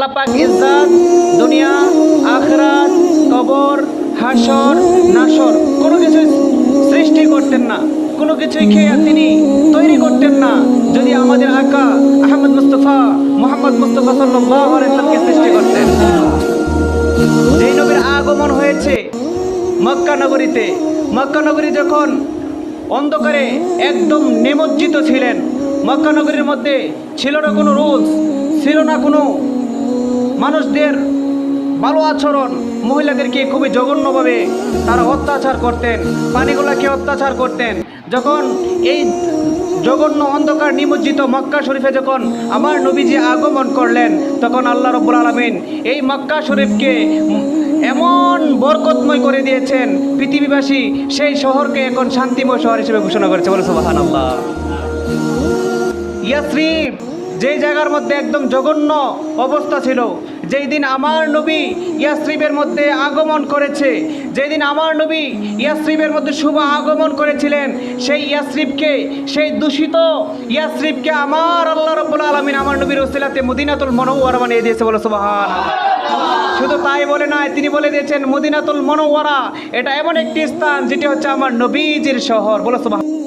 আল্লাহ পাক ইজ্জত, দুনিয়া, আখিরাত, কবর, হাসর, নাসর কোনো কিছু সৃষ্টি করতেন না, কোনো কিছুই খেয়ে তিনি তৈরি করতেন না যদি আমাদের আকা আহমদ মুস্তফা মুহাম্মদ মুস্তফা সাল্লাল্লাহু আলাইহি ওয়াসাল্লামকে সৃষ্টি করতেন। যেই নবীর আগমন হয়েছে মক্কা নগরীতে, মক্কা নগরী যখন অন্ধকারে একদম নিমজ্জিত ছিলেন, মক্কা নগরীর মধ্যে ছিল না কোনো রুলস, ছিল না কোনো মানুষদের ভালো আচরণ, মহিলাদেরকে খুবই জঘন্যভাবে তারা অত্যাচার করতেন, পানিগুলাকে অত্যাচার করতেন। যখন এই জঘন্য অন্ধকার নিমজ্জিত মক্কা শরীফে যখন আমার নবীজি আগমন করলেন, তখন আল্লাহ রাব্বুল আলামিন এই মক্কা শরীফকে এমন বরকতময় করে দিয়েছেন, পৃথিবীবাসী সেই শহরকে এখন শান্তিময় শহর হিসেবে ঘোষণা করেছে। বলে সুবহানাল্লাহ। ইয়াসরিব যেই জায়গার মধ্যে একদম জঘন্য অবস্থা ছিল, যেই দিন আমার নবী ইয়াসরিবের মধ্যে আগমন করেছে, যেই দিন আমার নবী ইয়াসরিবের মধ্যে শুভ আগমন করেছিলেন, সেই ইয়াসরিবকে, সেই দূষিত ইয়াসরিবকে আমার আল্লাহ রাব্বুল আলামিন আমার নবীর ওসিলাতে মদিনাতুল মুনাওয়ারা বানিয়ে দিয়েছে। বলে সুবহানাল্লাহ। শুধু তাই বলে নয়, তিনি বলে দিয়েছেন মদিনাতুল মুনাওয়ারা এটা এমন একটি স্থান যেটি হচ্ছে আমার নবীজির শহর। বলে সুবহানাল্লাহ।